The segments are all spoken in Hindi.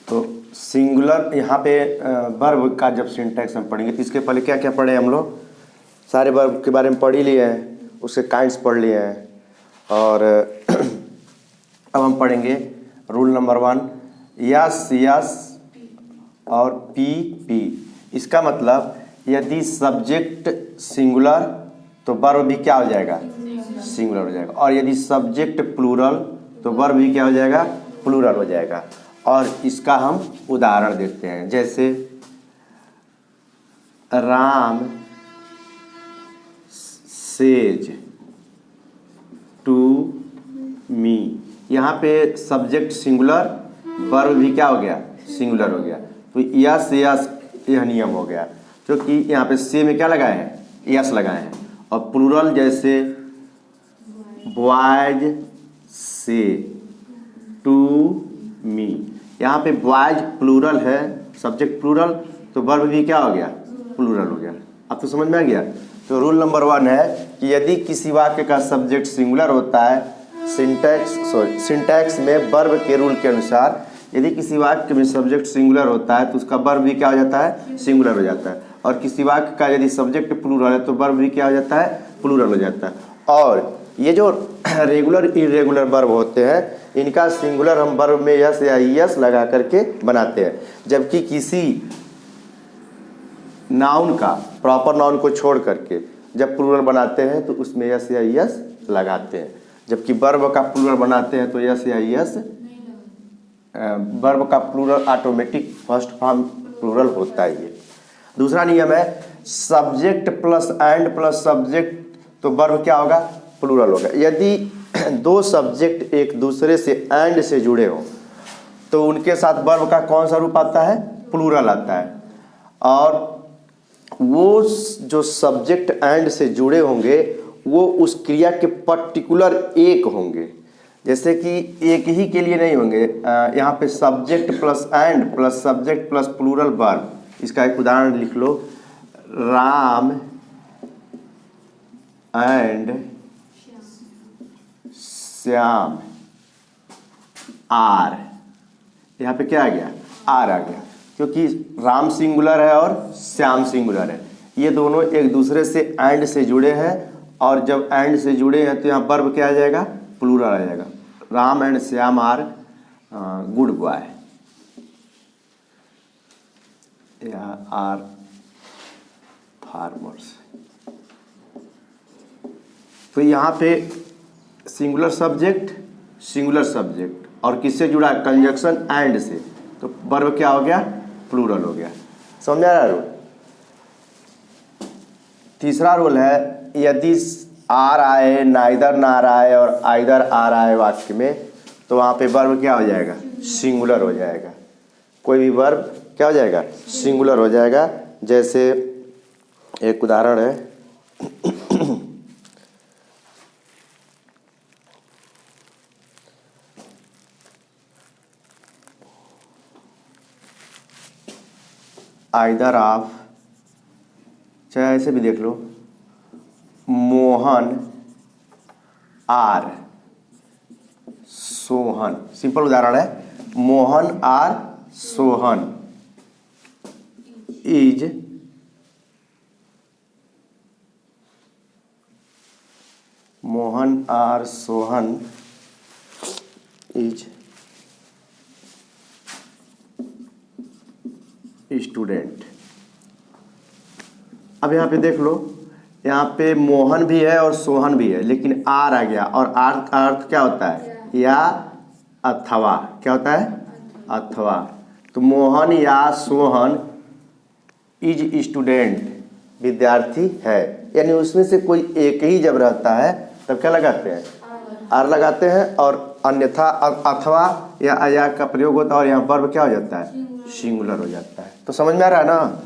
तो सिंगुलर यहाँ पे वर्ब का जब सिंटैक्स हम पढ़ेंगे तो इसके पहले क्या क्या पढ़े हम लोग, सारे वर्ब के बारे में पढ़ ही लिए हैं, उसके काइंड्स पढ़ लिए हैं। और अब हम पढ़ेंगे रूल नंबर 1, यस यस और पी पी। इसका मतलब यदि सब्जेक्ट सिंगुलर तो वर्ब भी क्या हो जाएगा, सिंगुलर हो जाएगा। और यदि सब्जेक्ट प्लूरल तो वर्ब भी क्या हो जाएगा, प्लूरल हो जाएगा। और इसका हम उदाहरण देखते हैं, जैसे राम सेज टू मी। यहाँ पे सब्जेक्ट सिंगुलर, वर्ब भी क्या हो गया, सिंगुलर हो गया। तो यस यस यह नियम हो गया, क्योंकि यहाँ पे से में क्या लगाए हैं, यस लगाए हैं। और प्लूरल जैसे बॉयज से टू मी, यहाँ पे बॉयज प्लूरल है, सब्जेक्ट प्लूरल, तो वर्ब भी क्या हो गया, प्लूरल हो गया। अब तो समझ में आ गया। तो रूल नंबर 1 है कि यदि किसी वाक्य का सब्जेक्ट सिंगुलर होता है, सिंटैक्स में वर्ब के रूल के अनुसार यदि किसी वाक्य में सब्जेक्ट सिंगुलर होता है तो उसका वर्ब भी क्या हो जाता है, सिंगुलर हो जाता है। और किसी वाक्य का यदि सब्जेक्ट प्लूरल है तो वर्ब भी क्या हो जाता है, प्लूरल हो जाता है। और ये जो रेगुलर इरेगुलर वर्ब होते हैं इनका सिंगुलर हम वर्ब में यस या यस लगा करके बनाते हैं, जबकि किसी नाउन का, प्रॉपर नाउन को छोड़ करके जब प्लूरल बनाते हैं तो उसमें यस या यस लगाते हैं, जबकि वर्ब का प्लूरल बनाते हैं तो यस या यस, वर्ब का plural automatic first form plural होता ही है। दूसरा नियम है subject plus and plus subject तो वर्ब क्या होगा, प्लूरल होगा। यदि दो सब्जेक्ट एक दूसरे से एंड से जुड़े हो तो उनके साथ वर्ब का कौन सा रूप आता है, प्लूरल आता है। और वो जो सब्जेक्ट एंड से जुड़े होंगे वो उस क्रिया के पर्टिकुलर एक होंगे, जैसे कि एक ही के लिए नहीं होंगे। यहाँ पे subject plus and plus subject plus plural verb, इसका एक उदाहरण लिख लो, राम एंड श्याम आर। यहाँ पे क्या आ गया, आर आ गया, क्योंकि राम सिंगुलर है और श्याम सिंगुलर है। ये दोनों एक दूसरे से एंड से जुड़े हैं, और जब एंड से जुड़े हैं तो यहाँ वर्ब क्या आ जाएगा, प्लूरल आ जाएगा। Ram and Shyam are good boy, are farmers. तो यहाँ पे सिंगुलर सब्जेक्ट और किससे जुड़ा है, कंजक्शन एंड से, तो वर्ब क्या हो गया, प्लूरल हो गया। समझ आ रहा है रूल। तीसरा रूल है यदि आर आए, नाइदर नार आए और आइदर आर आए वाक्य में तो वहाँ पे वर्ब क्या हो जाएगा, सिंगुलर हो जाएगा। कोई भी वर्ब क्या हो जाएगा, सिंगुलर हो जाएगा। जैसे एक उदाहरण है, आइदर ऑफ, चाहे ऐसे भी देख लो, मोहन आर सोहन। सिंपल उदाहरण है, Mohan or Sohan is Mohan or Sohan is student. अब यहाँ पे देख लो, यहाँ पे मोहन भी है और सोहन भी है, लेकिन आर आ गया, और आर का अर्थ क्या होता है, या अथवा, क्या होता है, अथवा। तो मोहन या सोहन इज स्टूडेंट, विद्यार्थी है, यानी उसमें से कोई एक ही जब रहता है तब क्या लगाते हैं, आर लगाते हैं, और अन्यथा अथवा या अया का प्रयोग होता है और यहाँ वर्ब क्या हो जाता है, सिंगुलर हो जाता है। तो समझ में आ रहा है ना।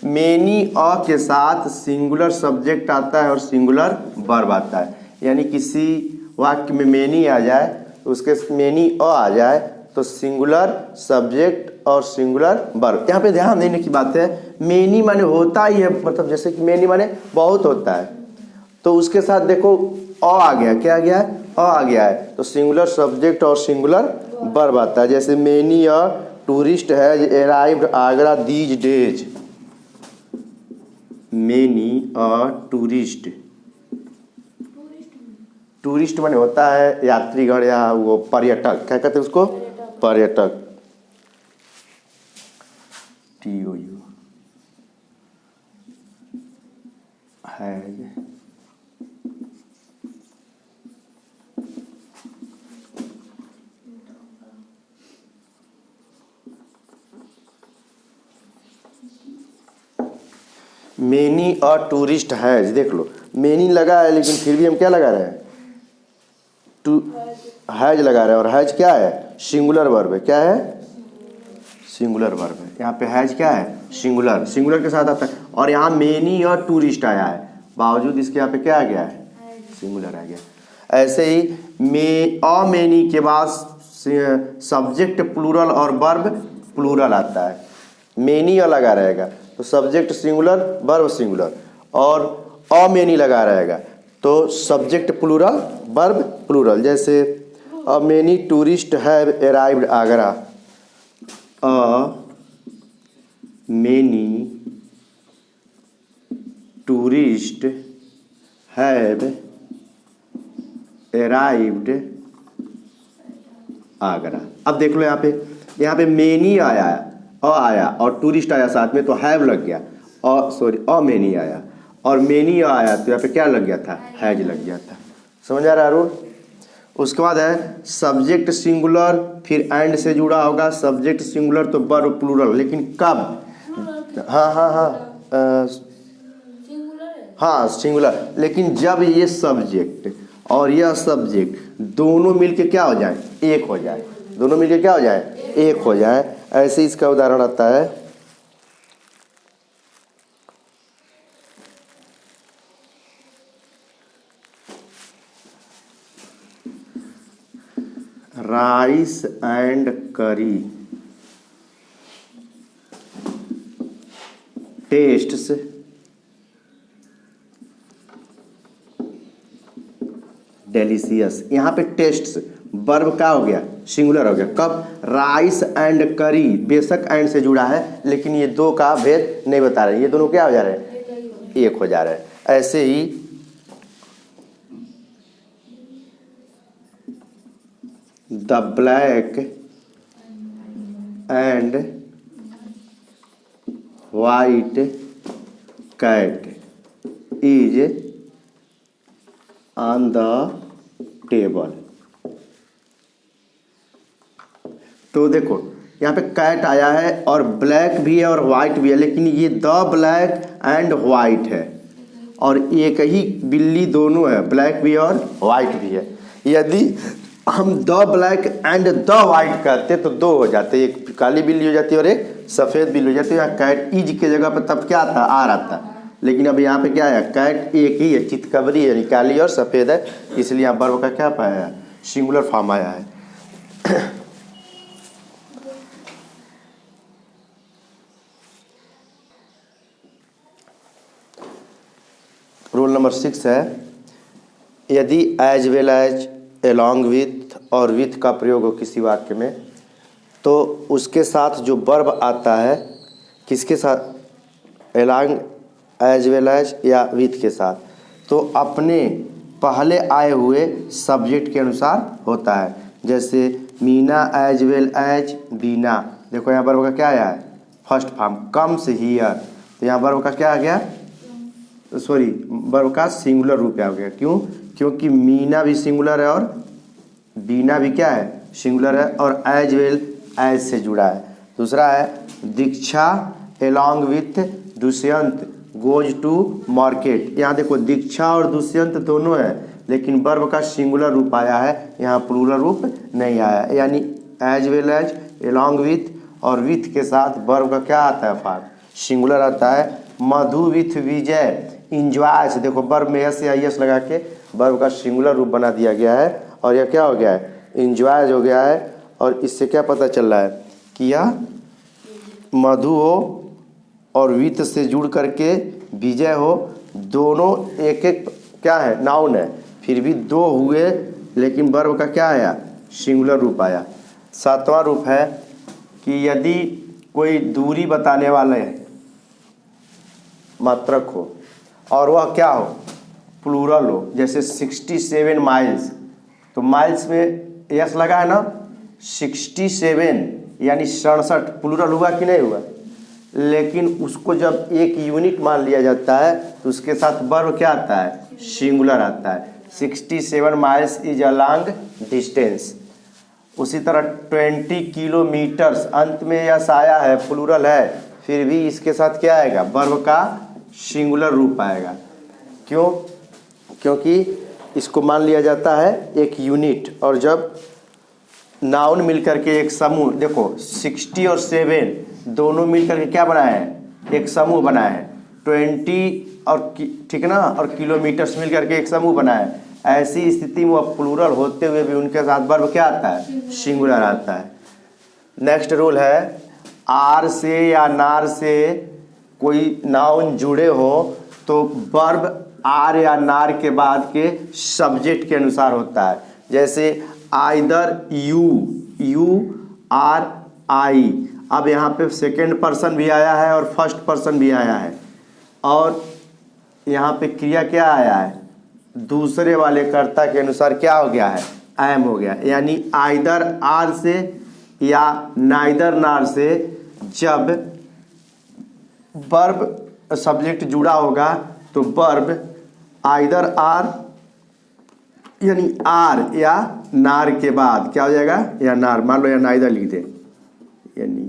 मेनी अ के साथ सिंगुलर सब्जेक्ट आता है और सिंगुलर वर्ब आता है, यानी किसी वाक्य में मेनी आ जाए तो उसके मेनी अ आ जाए तो सिंगुलर सब्जेक्ट और सिंगुलर वर्ब। यहाँ पे ध्यान देने की बात है, मेनी माने होता ही है, मतलब जैसे कि मेनी माने बहुत होता है, तो उसके साथ देखो अ आ गया, क्या आ गया है, अ आ गया है, तो सिंगुलर सब्जेक्ट और सिंगुलर वर्ब आता है। जैसे many a tourist has arrived Agra these days. Many tourist, tourist माने होता है यात्रीगण या वो पर्यटक, क्या कहते हैं उसको, पर्यटक, TOU has many tourist has, देख लो मेनी लगा है लेकिन फिर भी हम क्या लगा रहे हैं, टू हैज लगा रहे हैं, और हैज क्या है, सिंगुलर वर्ब है, क्या है, सिंगुलर वर्ब है। यहाँ पे हैज क्या है, सिंगुलर, सिंगुलर के साथ आता है। और यहाँ मेनी और टूरिस्ट आया है, बावजूद इसके यहाँ पे क्या आ गया है, सिंगुलर आ गया। ऐसे ही मेनी के बाद सब्जेक्ट प्लूरल और वर्ब प्लूरल आता है। मेनी लगा रहेगा तो सब्जेक्ट सिंगुलर वर्ब सिंगुलर, और मेनी लगा रहेगा तो सब्जेक्ट प्लूरल वर्ब प्लूरल। जैसे many tourist have arrived Agra, many tourist have arrived Agra. अब देख लो यहाँ पे मेनी आया है, आया और टूरिस्ट आया साथ में तो हैव लग गया, और सॉरी मेनी आया और मेनी आया तो यहाँ पे क्या लग गया था, हैज लग गया था। समझ आ रहा है अरुण? उसके बाद है सब्जेक्ट सिंगुलर, फिर एंड से जुड़ा होगा, सब्जेक्ट सिंगुलर तो वर्ब प्लूरल, लेकिन कब, हाँ सिंगुलर, लेकिन जब ये सब्जेक्ट और यह सब्जेक्ट दोनों मिलके क्या हो जाए, एक हो जाए, दोनों मिलके क्या हो जाए, एक हो जाए। ऐसे इसका उदाहरण आता है राइस एंड करी टेस्ट्स डेलिशियस। यहाँ पे टेस्ट्स वर्ब क्या हो गया, सिंगुलर हो गया। कब, राइस एंड करी, बेशक एंड से जुड़ा है लेकिन ये दो का भेद नहीं बता रहे, ये दोनों क्या हो जा रहे हैं, एक हो जा रहे हैं। ऐसे ही the black and white cat is on the table. तो देखो यहाँ पे कैट आया है और ब्लैक भी है और वाइट भी है, लेकिन ये द ब्लैक एंड वाइट है और एक ही बिल्ली दोनों है, ब्लैक भी और वाइट भी है। यदि हम the black and the white कहते तो दो हो जाते, एक काली बिल्ली हो जाती और एक सफ़ेद बिल्ली हो जाती। यहाँ कैट इज के जगह पर तब क्या था, आ रहा था, लेकिन अब यहाँ पे क्या है, कैट एक ही है, चितकबरी है, काली और सफ़ेद है, इसलिए यहाँ वर्ब का क्या पाया है, सिंगुलर फॉर्म आया है। रूल नंबर 6 है, यदि as well as, along with और विथ का प्रयोग हो किसी वाक्य में तो उसके साथ जो वर्ब आता है, किसके साथ, एलॉन्ग, एज वेल एज या विथ के साथ, तो अपने पहले आए हुए सब्जेक्ट के अनुसार होता है। जैसे मीना एज वेल एज बीना, देखो यहाँ वर्ब का क्या आया है, फर्स्ट फॉर्म, कम्स हियर, तो यहाँ वर्ब का क्या आ गया, सॉरी वर्ब का सिंगुलर रूप आ गया। क्यों, क्योंकि मीना भी सिंगुलर है और बीना भी क्या है, सिंगुलर है और एज वेल एज से जुड़ा है। दूसरा है Diksha along with Dushyant goes to market, यहाँ देखो दीक्षा और दुष्यंत दोनों है लेकिन वर्ब का सिंगुलर रूप आया है, यहाँ प्लूरल रूप नहीं आया, यानी as well as, along with और विथ के साथ वर्ब का क्या आता है, फॉर्म सिंगुलर आता है। मधु विथ विजय इंजॉय से, देखो वर्ब में एस या यस लगा के वर्ब का सिंगुलर रूप बना दिया गया है और यह क्या हो गया है, इंजॉय हो गया है। और इससे क्या पता चल रहा है कि यह मधु हो और विथ से जुड़ करके विजय हो, दोनों एक एक क्या है, नाउन है, फिर भी दो हुए लेकिन वर्ब का क्या आया, सिंगुलर रूप आया। सातवां रूप है कि यदि कोई दूरी बताने वाले मात्रक हो और वह क्या हो, प्लूरल हो, जैसे 67 माइल्स, तो माइल्स में यस लगा है ना, 67 यानी 67 प्लूरल हुआ कि नहीं हुआ। लेकिन उसको जब एक यूनिट मान लिया जाता है तो उसके साथ वर्ब क्या आता है, सिंगुलर आता है। 67 miles is a long distance. उसी तरह 20 किलोमीटर्स, अंत में यस आया है, प्लूरल है, फिर भी इसके साथ क्या आएगा, वर्ब का सिंगुलर रूप आएगा। क्यों? क्योंकि इसको मान लिया जाता है एक यूनिट, और जब नाउन मिलकर के एक समूह, देखो 60 और 7 दोनों मिलकर के क्या बनाए हैं, एक समूह बनाए हैं। 20 और ठीक ना, और किलोमीटर्स मिलकर के एक समूह बनाए हैं। ऐसी स्थिति में वह प्लूरल होते हुए भी उनके साथ वर्ब क्या आता है, सिंगुलर आता है। नेक्स्ट रूल है, आर से या नार से कोई नाउन जुड़े हो तो वर्ब आर या नार के बाद के सब्जेक्ट के अनुसार होता है। जैसे आइदर यू आर आई, अब यहाँ पे सेकेंड पर्सन भी आया है और फर्स्ट पर्सन भी आया है, और यहाँ पे क्रिया क्या आया है, दूसरे वाले कर्ता के अनुसार क्या हो गया है, एम हो गया। यानी आइदर आर से या नाइदर नार से जब वर्ब सब्जेक्ट जुड़ा होगा तो वर्ब आइदर आर यानी आर या नार के बाद क्या हो जाएगा, या नार, मान लो या नाइदर लिख दे, यानी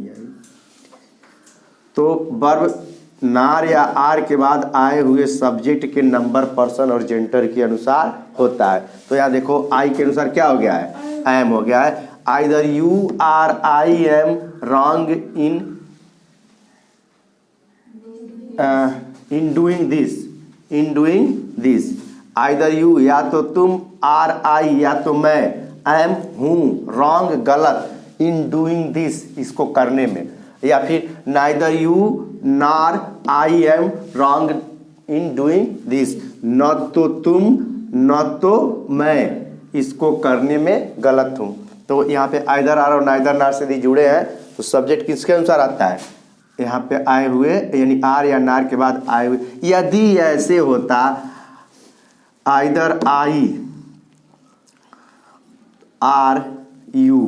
तो वर्ब नार या आर के बाद आए हुए सब्जेक्ट के नंबर, पर्सन और जेंडर के अनुसार होता है। तो यहाँ देखो आई के अनुसार क्या हो गया है, एम हो गया है। Either you are I am wrong in doing this. Either you या तो तुम, आर आई या तो मैं, एम हूँ, रॉन्ग गलत, इन डूइंग दिस इसको करने में। या फिर नाइदर यू नार I am wrong in doing this, न तो तुम न तो मैं इसको करने में गलत हूँ। तो यहाँ पे आइदर आर और नाइदर नार से यदि जुड़े हैं तो सब्जेक्ट किसके अनुसार आता है, यहाँ पे आए हुए यानी आर या नार के बाद आए हुए। यदि ऐसे होता आइदर आई आर यू,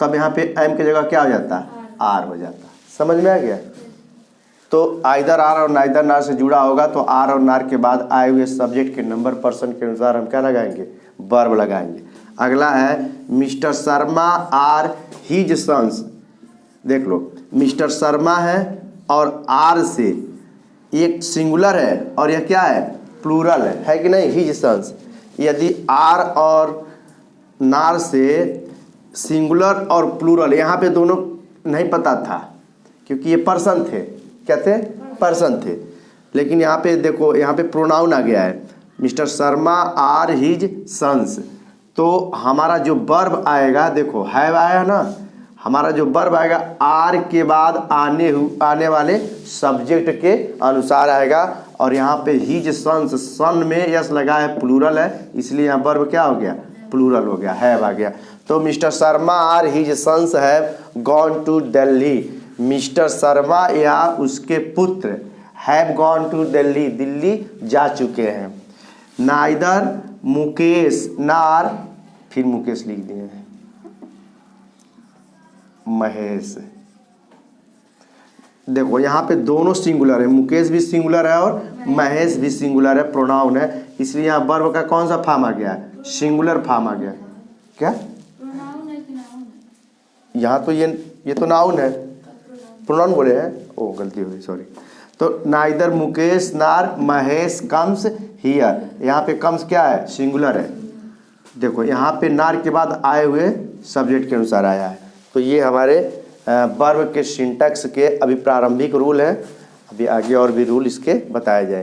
तब यहाँ पे एम की जगह क्या हो जाता, आर हो जाता। समझ में आ गया? तो आइदर आर और नाइदर नार से जुड़ा होगा तो आर और नार के बाद आए हुए सब्जेक्ट के नंबर, पर्सन के अनुसार हम क्या लगाएंगे, वर्ब लगाएंगे। अगला है mister Sharma are his sons. देख लो, मिस्टर शर्मा है और आर से एक सिंगुलर है और यह क्या है, प्लूरल है कि नहीं, हिज सन्स। यदि आर और नार से सिंगुलर और प्लूरल, यहाँ पे दोनों नहीं पता था क्योंकि ये पर्सन थे, क्या थे, पर्सन थे। लेकिन यहाँ पे देखो, यहाँ पे प्रोनाउन आ गया है, mister Sharma are his sons. तो हमारा जो वर्ब आएगा, देखो हैव आया ना, हमारा जो वर्ब आएगा आर के बाद आने वाले सब्जेक्ट के अनुसार आएगा। और यहाँ पे हिज सन्स, सन में यस लगा है, प्लूरल है, इसलिए यहाँ वर्ब क्या हो गया, प्लूरल हो गया, हैव आ गया। तो mister Sharma are his sons have gone to Delhi. Mister Sharma या उसके पुत्र have gone to Delhi, Delhi जा चुके हैं। नाइदर मुकेश नार, फिर मुकेश लिख दिए हैं, महेश। देखो यहाँ पे दोनों सिंगुलर है, मुकेश भी सिंगुलर है और महेश भी सिंगुलर है, प्रोनाउन है, इसलिए यहाँ वर्ब का कौन सा फॉर्म आ गया है, सिंगुलर फॉर्म आ गया। क्या प्रोनाउन है कि नाउन है? यहाँ तो ये तो नाउन है, प्रोनाउन बोले हैं, ओ गलती हो गई, सॉरी। तो नाइदर मुकेश नार महेश कम्स हियर, यहाँ पे कम्स क्या है, सिंगुलर है। देखो यहाँ पे नार के बाद आए हुए सब्जेक्ट के अनुसार आया है। तो ये हमारे वर्ब के सिंटैक्स के अभी प्रारंभिक रूल हैं, अभी आगे और भी रूल इसके बताए जाएंगे।